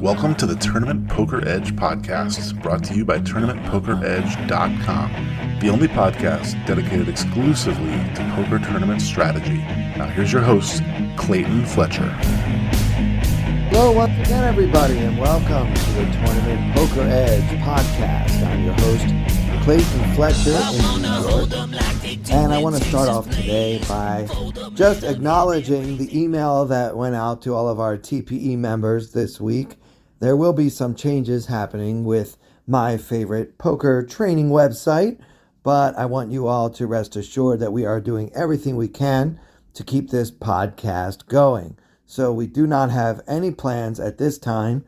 Welcome to the Tournament Poker Edge podcast, brought to you by TournamentPokerEdge.com, the only podcast dedicated exclusively to poker tournament strategy. Now here's your host, Clayton Fletcher. Hello once again, everybody, and welcome to the Tournament Poker Edge podcast. I'm your host, Clayton Fletcher in New York, and I want to start off today by just acknowledging the email that went out to all of our TPE members this week. There will be some changes happening with my favorite poker training website, but I want you all to rest assured that we are doing everything we can to keep this podcast going. So we do not have any plans at this time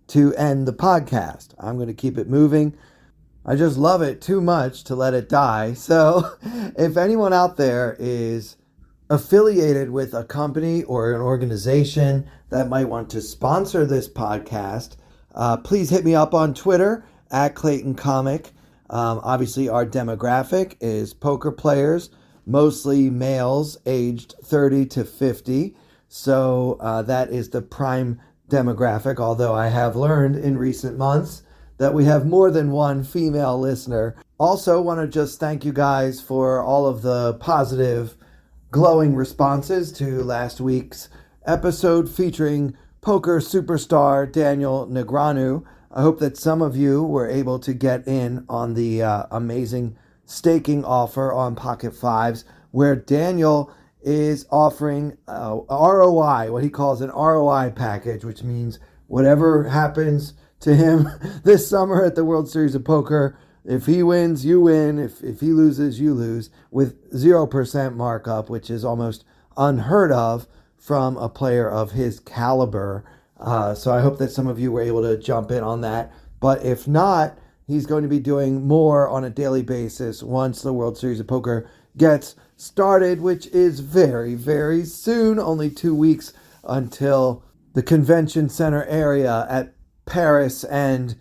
to end the podcast. I'm going to keep it moving. I just love it too much to let it die. So if anyone out there is affiliated with a company or an organization that might want to sponsor this podcast, please hit me up on Twitter at Clayton Comic. Obviously, our demographic is poker players, mostly males aged 30 to 50. So that is the prime demographic, although I have learned in recent months that we have more than one female listener. Also, want to just thank you guys for all of the positive, glowing responses to last week's episode featuring poker superstar Daniel Negreanu. I hope that some of you were able to get in on the amazing staking offer on Pocket Fives, where Daniel is offering ROI, what he calls an ROI package, which means whatever happens to him this summer at the World Series of Poker, if he wins, you win. If he loses, you lose, with 0% markup, which is almost unheard of from a player of his caliber. So I hope that some of you were able to jump in on that. But if not, he's going to be doing more on a daily basis once the World Series of Poker gets started, which is very, very soon. Only 2 weeks until the convention center area at Paris, and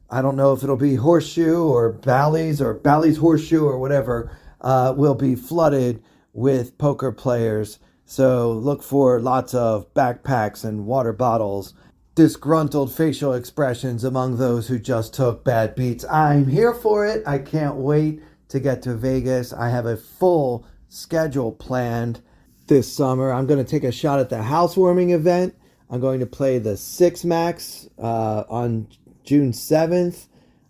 I don't know if it'll be Horseshoe or Bally's Horseshoe or whatever, will be flooded with poker players. So look for lots of backpacks and water bottles, disgruntled facial expressions among those who just took bad beats. I'm here for it. I can't wait to get to Vegas. I have a full schedule planned this summer. I'm going to take a shot at the housewarming event. I'm going to play the Six Max on June 7th.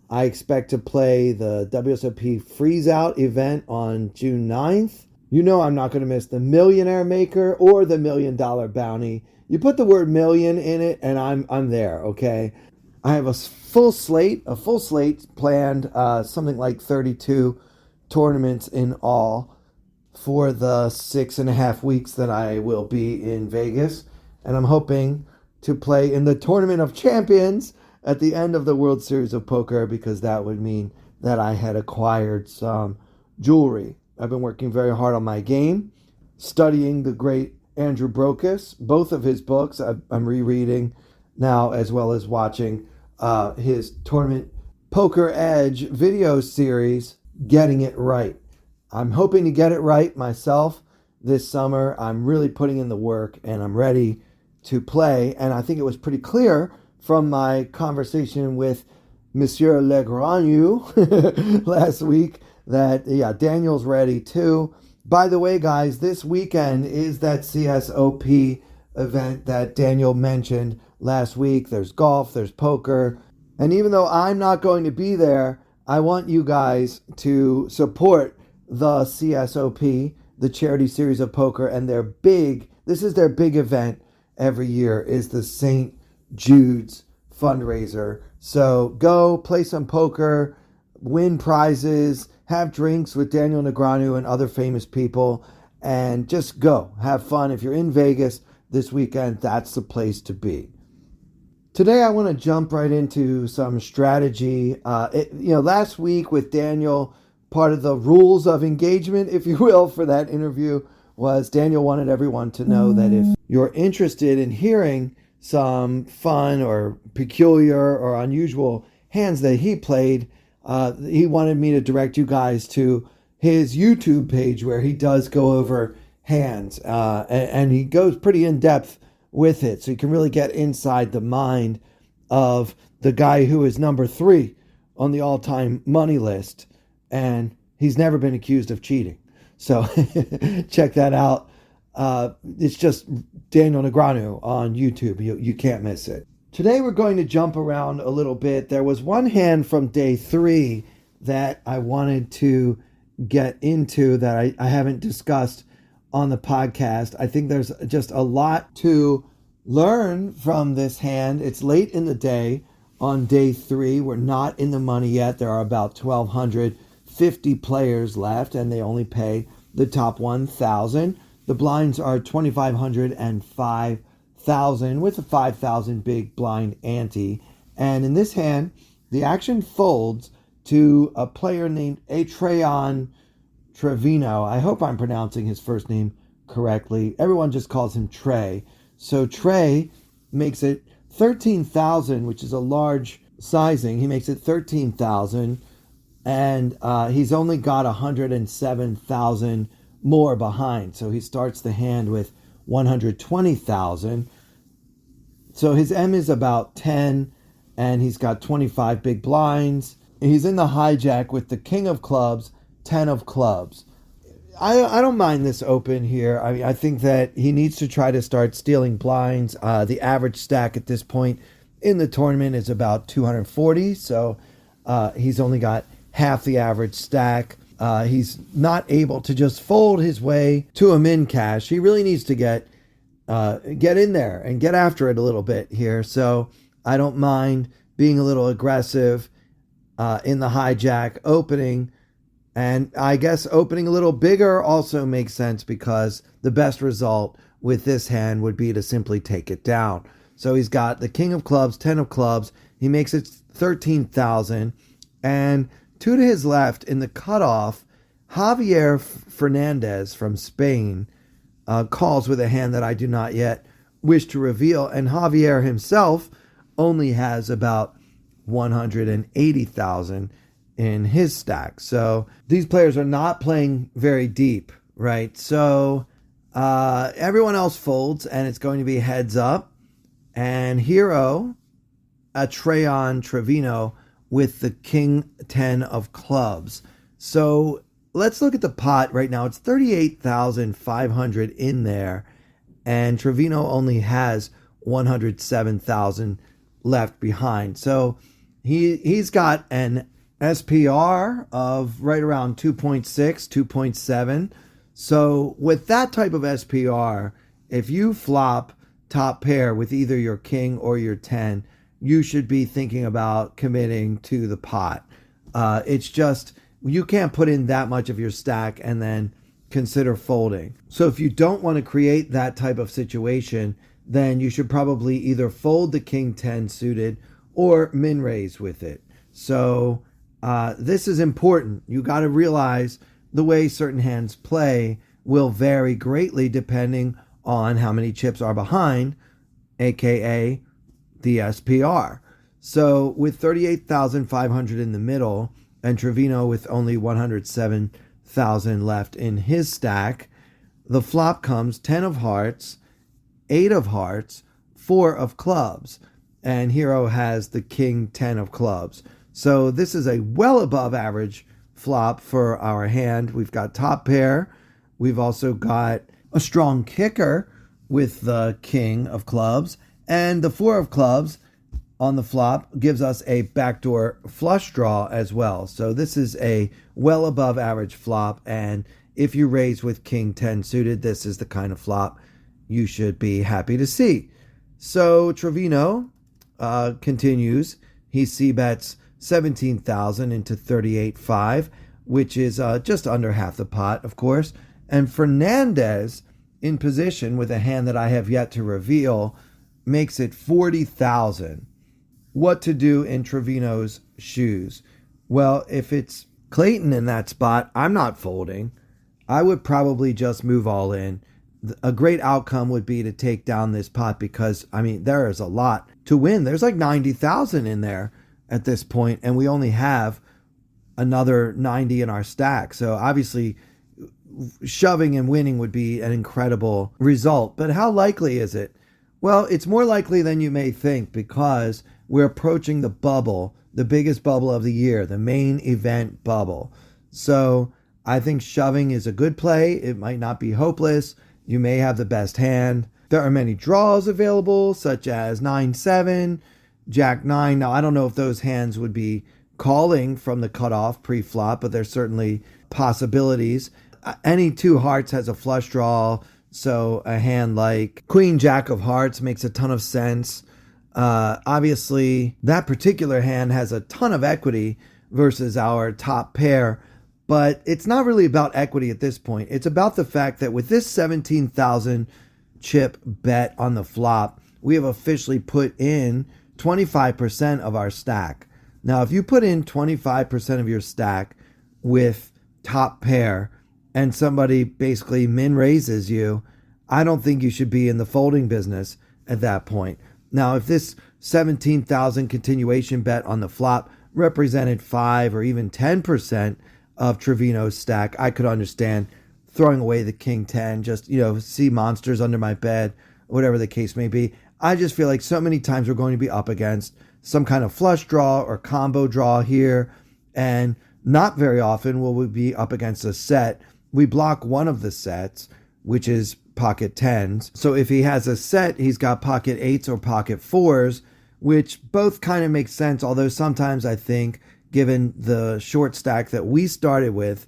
I expect to play the WSOP Freeze Out event on June 9th. You know I'm not going to miss the Millionaire Maker or the $1 Million Bounty. You put the word million in it and I'm there, okay? I have a full slate planned, something like 32 tournaments in all for the 6.5 weeks that I will be in Vegas. And I'm hoping to play in the Tournament of Champions at the end of the World Series of Poker, because that would mean that I had acquired some jewelry. I've been working very hard on my game, studying the great Andrew Brokus, both of his books I'm rereading now, as well as watching his Tournament Poker Edge video series, Getting It Right. I'm hoping to get it right myself this summer. I'm really putting in the work and I'm ready to play. And I think it was pretty clear from my conversation with Monsieur Negreanu last week that, Daniel's ready too. By the way, guys, this weekend is that CSOP event that Daniel mentioned last week. There's golf, there's poker. And even though I'm not going to be there, I want you guys to support the CSOP, the Charity Series of Poker, and this is their big event every year, is the St. Jude's fundraiser. So go play some poker, win prizes, have drinks with Daniel Negreanu and other famous people, and just go have fun. If you're in Vegas this weekend, that's the place to be. Today I want to jump right into some strategy. Last week with Daniel, part of the rules of engagement, if you will, for that interview was Daniel wanted everyone to know that if you're interested in hearing some fun or peculiar or unusual hands that he played, he wanted me to direct you guys to his YouTube page, where he does go over hands, and he goes pretty in depth with it, so you can really get inside the mind of the guy who is number 3 on the all-time money list, and he's never been accused of cheating. So check that out. It's just Daniel Negreanu on YouTube. You can't miss it. Today we're going to jump around a little bit. There was one hand from day 3 that I wanted to get into that I haven't discussed on the podcast. I think there's just a lot to learn from this hand. It's late in the day on day 3. We're not in the money yet. There are about 1,250 players left, and they only pay the top 1,000. The blinds are 2,500 and 5,000 with a 5,000 big blind ante. And in this hand, the action folds to a player named Atreon Trevino. I hope I'm pronouncing his first name correctly. Everyone just calls him Trey. So Trey makes it 13,000, which is a large sizing. He makes it 13,000, and he's only got 107,000 more behind. So he starts the hand with 120,000. So his M is about 10, and he's got 25 big blinds. He's in the hijack with the king of clubs, 10 of clubs. I don't mind this open here. I think that he needs to try to start stealing blinds. The average stack at this point in the tournament is about 240, so he's only got half the average stack. He's not able to just fold his way to a min cash. He really needs to get in there and get after it a little bit here. So I don't mind being a little aggressive in the hijack opening. And I guess opening a little bigger also makes sense because the best result with this hand would be to simply take it down. So he's got the king of clubs, 10 of clubs. He makes it 13,000. And 2 to his left in the cutoff, Javier Fernandez from Spain calls with a hand that I do not yet wish to reveal. And Javier himself only has about 180,000 in his stack. So these players are not playing very deep, right? So everyone else folds, and it's going to be heads up. And hero, Atreon Trevino with the king 10 of clubs. So let's look at the pot right now. It's 38,500 in there, and Trevino only has 107,000 left behind. So he's got an SPR of right around 2.6, 2.7. So with that type of SPR, if you flop top pair with either your king or your 10, you should be thinking about committing to the pot. It's just, you can't put in that much of your stack and then consider folding. So if you don't want to create that type of situation, then you should probably either fold the king 10 suited or min raise with it. So this is important. You got to realize the way certain hands play will vary greatly depending on how many chips are behind, aka the SPR. So with 38,500 in the middle and Trevino with only 107,000 left in his stack, the flop comes 10 of hearts, 8 of hearts, 4 of clubs, and hero has the king 10 of clubs. So this is a well above average flop for our hand. We've got top pair. We've also got a strong kicker with the king of clubs, and the 4 of clubs on the flop gives us a backdoor flush draw as well. So this is a well above average flop, and if you raise with king 10 suited, this is the kind of flop you should be happy to see. So Trevino continues. He c-bets 17,000 into 38.5, which is just under half the pot, of course. And Fernandez, in position with a hand that I have yet to reveal, makes it 40,000. What to do in Trevino's shoes? Well, if it's Clayton in that spot, I'm not folding. I would probably just move all in. A great outcome would be to take down this pot because, I mean, there is a lot to win. There's like 90,000 in there at this point, and we only have another 90 in our stack. So obviously shoving and winning would be an incredible result. But how likely is it? Well, it's more likely than you may think because we're approaching the bubble, the biggest bubble of the year, the main event bubble. So I think shoving is a good play. It might not be hopeless. You may have the best hand. There are many draws available, such as 9-7, Jack-9. Now, I don't know if those hands would be calling from the cutoff pre-flop, but there's certainly possibilities. Any two hearts has a flush draw, so a hand like Queen Jack of Hearts makes a ton of sense. Obviously, that particular hand has a ton of equity versus our top pair, but it's not really about equity at this point. It's about the fact that with this 17,000 chip bet on the flop, we have officially put in 25% of our stack. Now, if you put in 25% of your stack with top pair and somebody basically min raises you, I don't think you should be in the folding business at that point. Now, if this 17,000 continuation bet on the flop represented 5 or even 10% of Trevino's stack, I could understand throwing away the king 10, just, see monsters under my bed, whatever the case may be. I just feel like so many times we're going to be up against some kind of flush draw or combo draw here, and not very often will we be up against a set. We block one of the sets, which is pocket 10s. So if he has a set, he's got pocket 8s or pocket 4s, which both kind of make sense, although sometimes I think, given the short stack that we started with,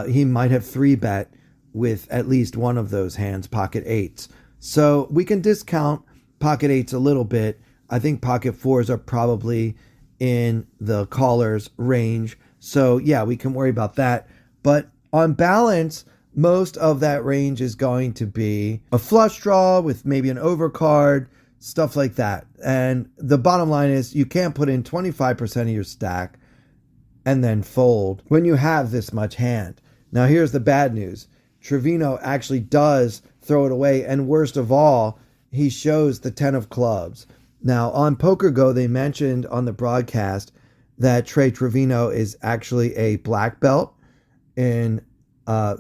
he might have 3-bet with at least one of those hands, pocket 8s. So we can discount pocket 8s a little bit. I think pocket 4s are probably in the caller's range. So yeah, we can worry about that. But on balance, most of that range is going to be a flush draw with maybe an overcard, stuff like that. And the bottom line is you can't put in 25% of your stack and then fold when you have this much hand. Now here's the bad news. Trevino actually does throw it away, and worst of all, he shows the 10 of clubs. Now on PokerGo, they mentioned on the broadcast that Trey Trevino is actually a black belt in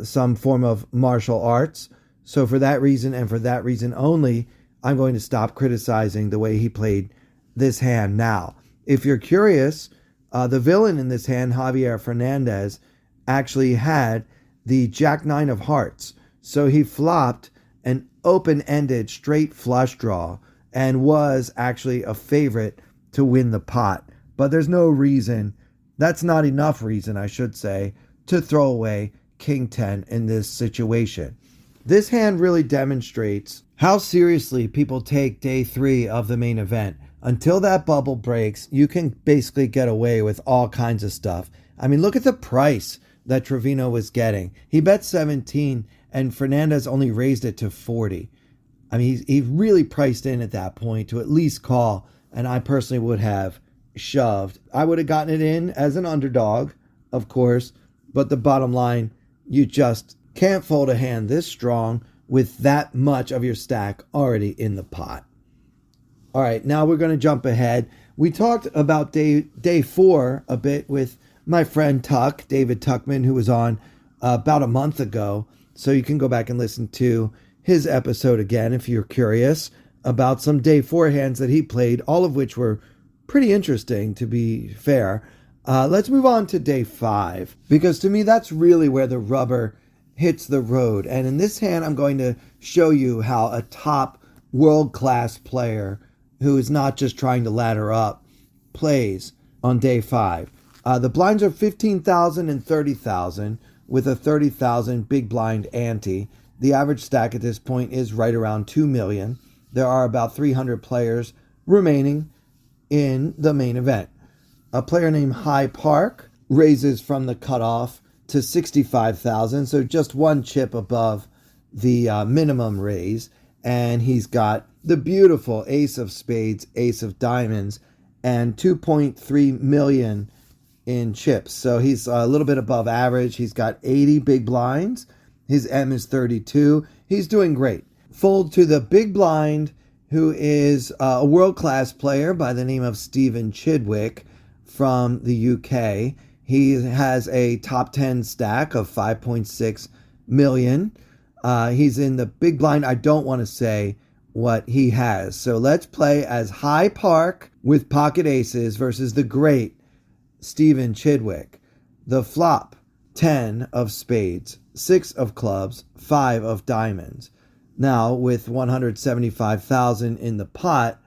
some form of martial arts. So for that reason, and for that reason only, I'm going to stop criticizing the way he played this hand. Now, if you're curious, the villain in this hand, Javier Fernandez, actually had the Jack-9 of hearts. So he flopped an open-ended straight flush draw and was actually a favorite to win the pot. But there's no reason, that's not enough reason, I should say, to throw away King 10 in this situation. This hand really demonstrates how seriously people take day 3 of the main event. Until that bubble breaks, you can basically get away with all kinds of stuff. I mean, look at the price that Trevino was getting. He bet 17 and Fernandez only raised it to 40. I mean, he really priced in at that point to at least call, and I personally would have shoved. I would have gotten it in as an underdog, of course, but the bottom line, you just can't fold a hand this strong with that much of your stack already in the pot. All right, now we're going to jump ahead. We talked about day 4 a bit with my friend Tuck, David Tuckman, who was on about a month ago. So you can go back and listen to his episode again if you're curious about some day 4 hands that he played, all of which were pretty interesting, to be fair. Let's move on to day 5, because to me, that's really where the rubber hits the road. And in this hand, I'm going to show you how a top world-class player who is not just trying to ladder up plays on day 5. The blinds are 15,000 and 30,000 with a 30,000 big blind ante. The average stack at this point is right around 2 million. There are about 300 players remaining in the main event. A player named High Park raises from the cutoff to 65,000, so just one chip above the minimum raise. And he's got the beautiful ace of spades, ace of diamonds, and 2.3 million in chips. So he's a little bit above average. He's got 80 big blinds. His M is 32. He's doing great. Fold to the big blind, who is a world-class player by the name of Stephen Chidwick from the UK. He has a top 10 stack of 5.6 million. He's in the big blind. I don't want to say what he has. So let's play as High Park with pocket aces versus the great Stephen Chidwick. The flop, 10 of spades, 6 of clubs, 5 of diamonds. Now, with 175,000 in the pot,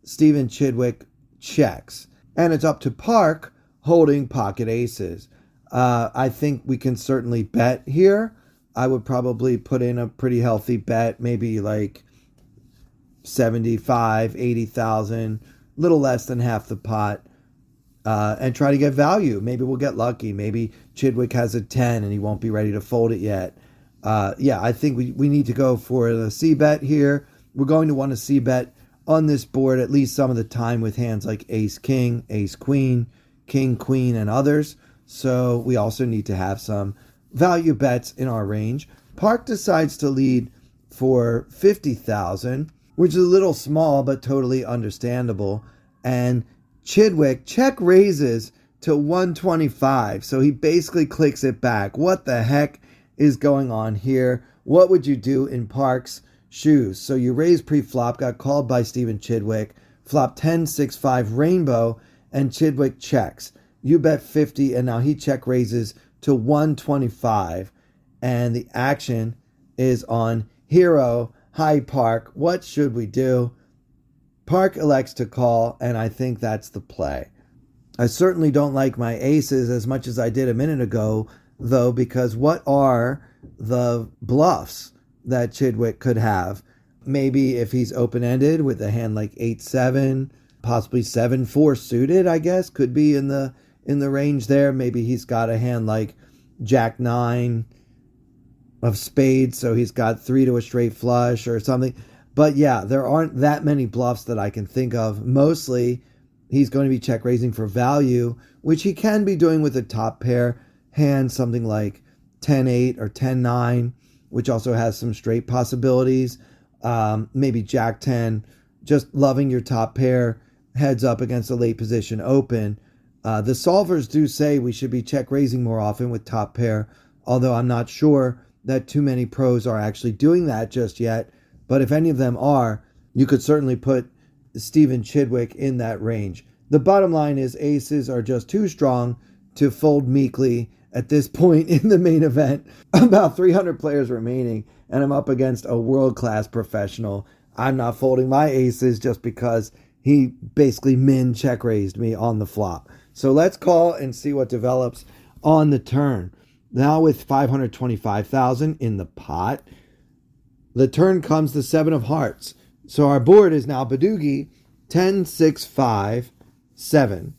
Stephen Chidwick checks. And it's up to Park holding pocket aces. I think we can certainly bet here. I would probably put in a pretty healthy bet, maybe like 75, 80,000, little less than half the pot, and try to get value. Maybe we'll get lucky. Maybe Chidwick has a 10 and he won't be ready to fold it yet. I think we need to go for the C-bet here. We're going to want to C-bet on this board at least some of the time with hands like ace-king, ace-queen, king-queen, and others. So we also need to have some value bets in our range. Park decides to lead for 50,000, which is a little small but totally understandable. And Chidwick check raises to 125. So he basically clicks it back. What the heck is going on here? What would you do in Park's shoes? So you raise pre-flop, got called by Stephen Chidwick, flop 10-6-5 rainbow, and Chidwick checks. You bet 50, and now he check raises to 125. And the action is on hero High Park. What should we do? Park elects to call, and I think that's the play. I certainly don't like my aces as much as I did a minute ago, though, because what are the bluffs that Chidwick could have? Maybe if he's open-ended with a hand like 8-7, possibly 7-4 suited, I guess, could be in the range there. Maybe he's got a hand like Jack-9 of spades, so he's got 3 to a straight flush or something. But yeah, there aren't that many bluffs that I can think of. Mostly, he's going to be check raising for value, which he can be doing with a top pair hand, something like 10-8 or 10-9, which also has some straight possibilities. Maybe Jack-10, just loving your top pair, heads up against a late position open. The solvers do say we should be check raising more often with top pair, although I'm not sure that too many pros are actually doing that just yet. But if any of them are, you could certainly put Stephen Chidwick in that range. The bottom line is aces are just too strong to fold meekly at this point in the main event. About 300 players remaining, and I'm up against a world-class professional. I'm not folding my aces just because he basically min check raised me on the flop. So let's call and see what develops on the turn. Now with 525,000 in the pot, the turn comes the 7 of hearts. So our board is now Badoogie 10-6-5-7.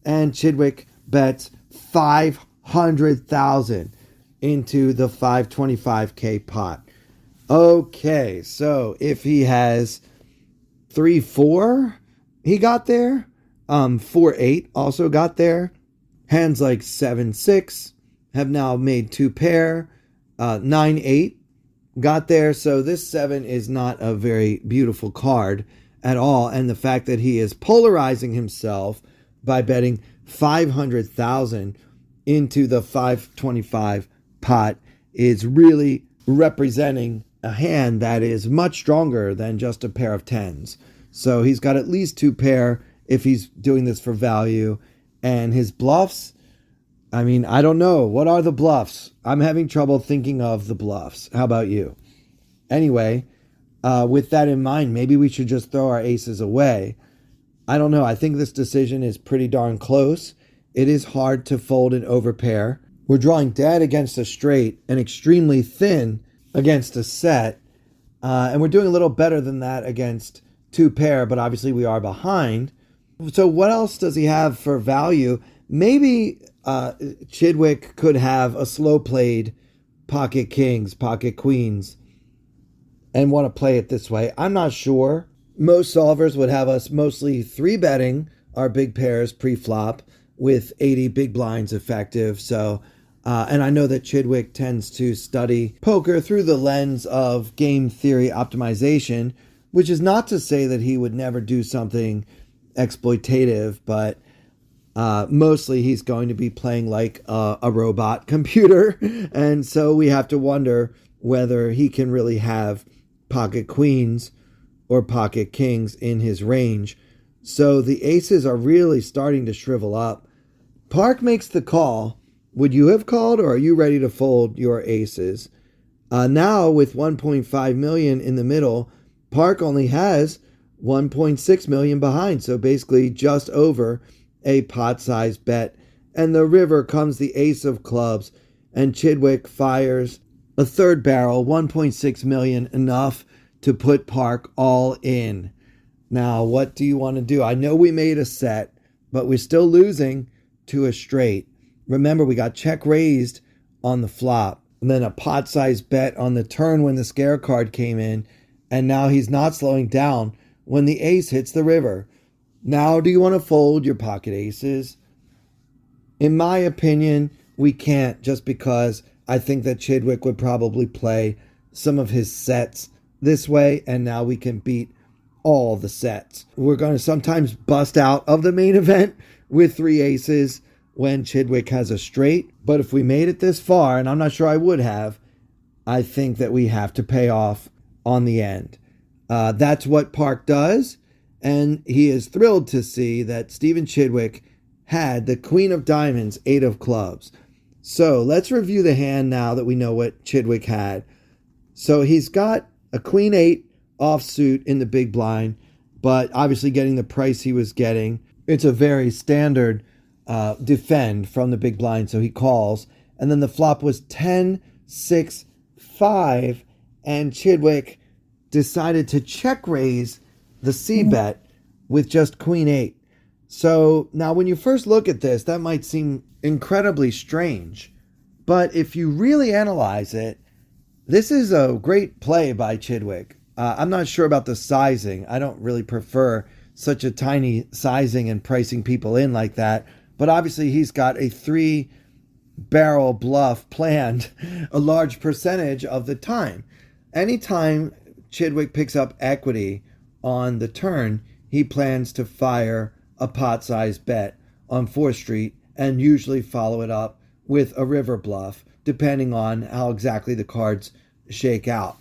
And Chidwick bets 500,000 into the 525K pot. Okay, so if he has 3-4, he got there. 4-8 also got there. Hands like 7-6 have now made 2 pair. 9-8 got there. So this 7 is not a very beautiful card at all. And the fact that he is polarizing himself by betting 500,000 into the 525 pot is really representing a hand that is much stronger than just a pair of 10s. So he's got at least 2 pair if he's doing this for value. And his bluffs, I mean, I don't know. What are the bluffs? I'm having trouble thinking of the bluffs. How about you? Anyway, with that in mind, maybe we should just throw our aces away. I don't know. I think this decision is pretty darn close. It is hard to fold an overpair. We're drawing dead against a straight and extremely thin against a set. And we're doing a little better than that against 2 pair, but obviously we are behind. So what else does he have for value? Maybe Chidwick could have a slow played pocket kings, pocket queens, and want to play it this way. I'm not sure. Most solvers would have us mostly 3-betting our big pairs pre-flop with 80 big blinds effective. So, and I know that Chidwick tends to study poker through the lens of game theory optimization, which is not to say that he would never do something exploitative, but Mostly he's going to be playing like a robot computer. And so we have to wonder whether he can really have pocket queens or pocket kings in his range. So the aces are really starting to shrivel up. Park makes the call. Would you have called, or are you ready to fold your aces? Now with 1.5 million in the middle, Park only has 1.6 million behind. So basically just over a pot-sized bet. And the river comes the ace of clubs, and Chidwick fires a third barrel, 1.6 million, enough to put Park all in. Now, what do you want to do? I know we made a set, but we're still losing to a straight. Remember, we got check raised on the flop, and then a pot-sized bet on the turn when the scare card came in, and now he's not slowing down when the ace hits the river. Now, do you want to fold your pocket aces? In my opinion, we can't, just because I think that Chidwick would probably play some of his sets this way, and now we can beat all the sets. We're going to sometimes bust out of the main event with 3 aces when Chidwick has a straight. But if we made it this far, and I'm not sure I would have, I think that we have to pay off on the end. That's what Park does. And he is thrilled to see that Stephen Chidwick had the Queen of Diamonds, 8 of clubs. So let's review the hand now that we know what Chidwick had. So he's got a Queen 8 offsuit in the big blind, but obviously getting the price he was getting. It's a very standard defend from the big blind, so he calls. And then the flop was 10, 6, 5, and Chidwick decided to check raise the c-bet with just Queen 8. So now when you first look at this, that might seem incredibly strange. But if you really analyze it, this is a great play by Chidwick. I'm not sure about the sizing. I don't really prefer such a tiny sizing and pricing people in like that. But obviously he's got a 3-barrel bluff planned a large percentage of the time. Anytime Chidwick picks up equity on the turn, he plans to fire a pot-sized bet on 4th Street and usually follow it up with a river bluff, depending on how exactly the cards shake out.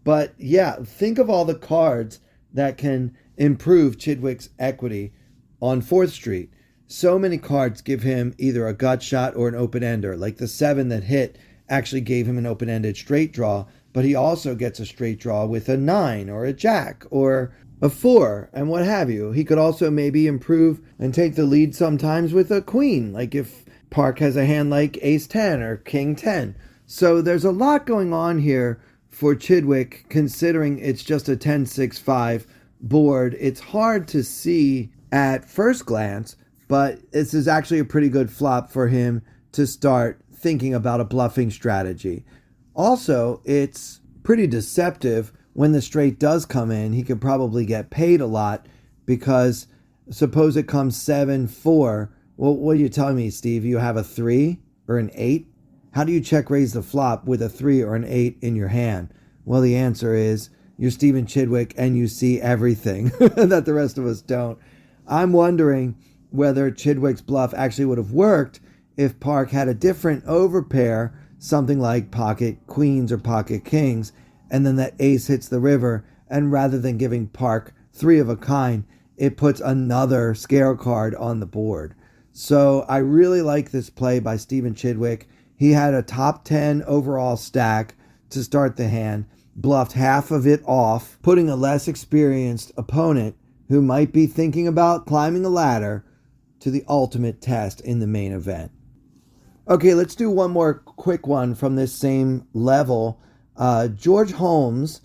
But yeah, think of all the cards that can improve Chidwick's equity on 4th Street. So many cards give him either a gut shot or an open-ender. Like the 7 that hit actually gave him an open-ended straight draw, but he also gets a straight draw with a 9 or a jack or a 4 and what have you. He could also maybe improve and take the lead sometimes with a queen, like if Park has a hand like ace 10 or king 10. So there's a lot going on here for Chidwick, considering it's just a 10-6-5 board. It's hard to see at first glance, but this is actually a pretty good flop for him to start thinking about a bluffing strategy. Also, it's pretty deceptive when the straight does come in. He could probably get paid a lot, because suppose it comes 7-4. Well, what are you telling me, Steve? You have a 3 or an 8? How do you check raise the flop with a 3 or an 8 in your hand? Well, the answer is you're Stephen Chidwick and you see everything that the rest of us don't. I'm wondering whether Chidwick's bluff actually would have worked if Park had a different overpair, something like pocket queens or pocket kings, and then that ace hits the river, and rather than giving Park 3 of a kind, it puts another scare card on the board. So I really like this play by Stephen Chidwick. He had a top 10 overall stack to start the hand, bluffed half of it off, putting a less experienced opponent who might be thinking about climbing a ladder to the ultimate test in the main event. Okay, let's do one more quick one from this same level. George Holmes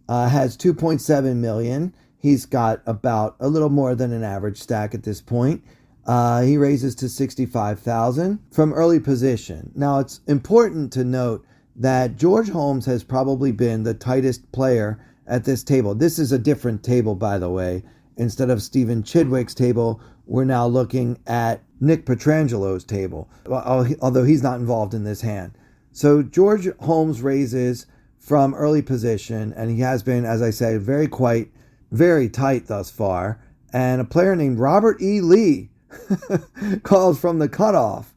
has 2.7 million. He's got about a little more than an average stack at this point. He raises to 65,000 from early position. Now, it's important to note that George Holmes has probably been the tightest player at this table. This is a different table, by the way. Instead of Stephen Chidwick's table, we're now looking at Nick Petrangelo's table, although he's not involved in this hand. So George Holmes raises from early position, and he has been, as I said, very tight thus far. And a player named Robert E. Lee calls from the cutoff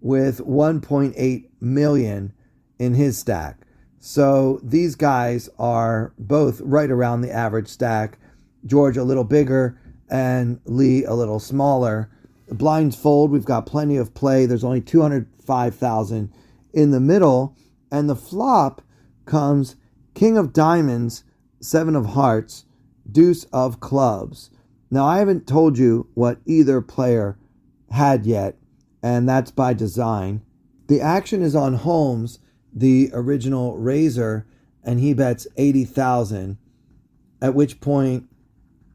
with 1.8 million in his stack. So these guys are both right around the average stack. George a little bigger and Lee a little smaller. The blinds fold. We've got plenty of play. There's only 205,000 in the middle. And the flop comes King of Diamonds, 7 of Hearts, Deuce of Clubs. Now, I haven't told you what either player had yet, and that's by design. The action is on Holmes, the original raiser, and he bets 80,000, at which point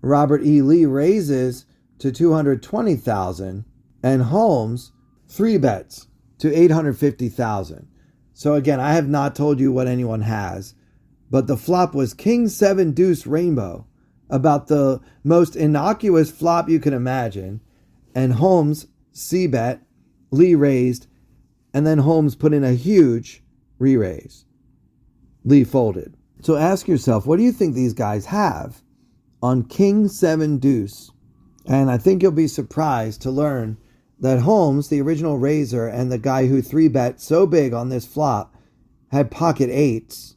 Robert E. Lee raises to 220,000, and Holmes 3-bets to 850,000. So again, I have not told you what anyone has, but the flop was King 7 Deuce Rainbow, about the most innocuous flop you can imagine, and Holmes C-bet, Lee raised, and then Holmes put in a huge re-raise. Lee folded. So ask yourself, what do you think these guys have on King 7 Deuce? And I think you'll be surprised to learn that Holmes, the original raiser, and the guy who 3-bet so big on this flop, had pocket 8s.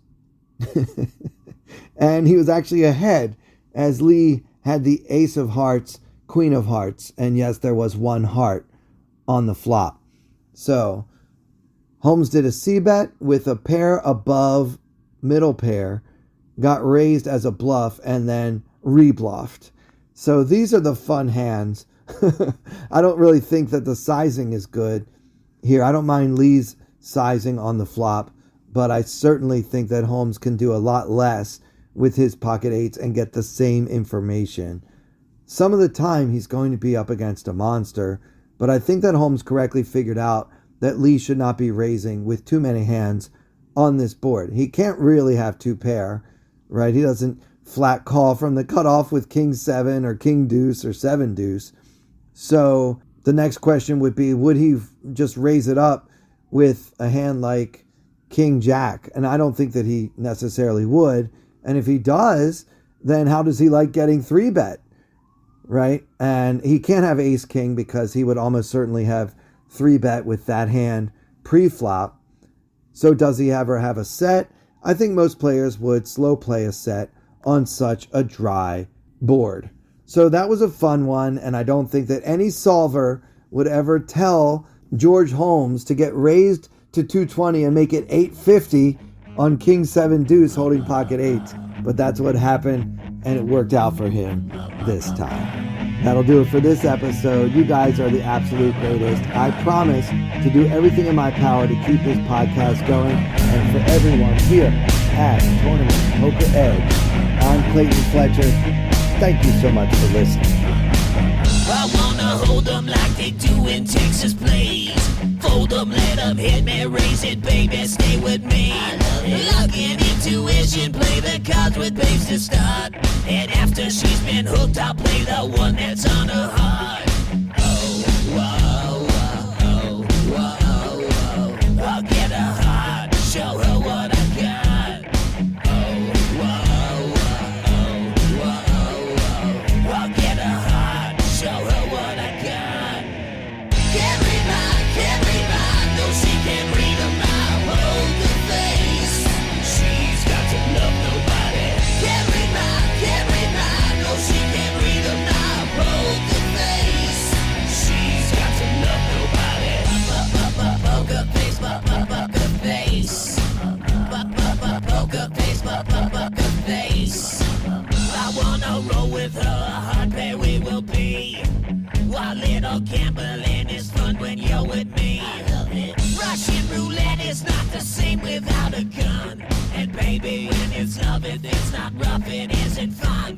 And he was actually ahead, as Lee had the Ace of Hearts, Queen of Hearts, and yes, there was 1 heart on the flop. So Holmes did a C-bet with a pair above middle pair, got raised as a bluff, and then rebluffed. So these are the fun hands. I don't really think that the sizing is good here. I don't mind Lee's sizing on the flop, but I certainly think that Holmes can do a lot less with his pocket 8s and get the same information. Some of the time he's going to be up against a monster, but I think that Holmes correctly figured out that Lee should not be raising with too many hands on this board. He can't really have 2 pair, right? He doesn't flat call from the cutoff with King 7 or King Deuce or 7 Deuce. So the next question would be, would he just raise it up with a hand like King Jack? And I don't think that he necessarily would. And if he does, then how does he like getting 3-bet, right? And he can't have Ace King because he would almost certainly have 3-bet with that hand pre-flop. So does he ever have a set? I think most players would slow play a set on such a dry board. So that was a fun one, and I don't think that any solver would ever tell George Holmes to get raised to 220 and make it 850 on King 7 Deuce holding pocket 8. But that's what happened, and it worked out for him this time. That'll do it for this episode. You guys are the absolute greatest. I promise to do everything in my power to keep this podcast going. And for everyone here at Tournament Poker Edge, I'm Clayton Fletcher. Thank you so much for listening. I wanna hold them like they do in Texas, please. Fold them, let them hit me, raise it, baby, stay with me. Lock in intuition, play the cards with babes to start. And after she's been hooked, I'll play the one that's on her heart. Oh, whoa, whoa, whoa, whoa. I'll get her heart, show her what I got. Oh, whoa, whoa, whoa, whoa. I'll get her heart, show her what I got. Can't read mine, no she can't read a mile. Poker face, she's got to love nobody. Can't read mine, no she can't read a mile. Poker face, she's got to love nobody. Poker face, poker face. Poker face, poker face. I wanna roll with her, a hard pair we will be. While little gambling is fun when you're with me. Russian roulette is not the same without a gun. And baby, when it's love, it's not rough, it isn't fun.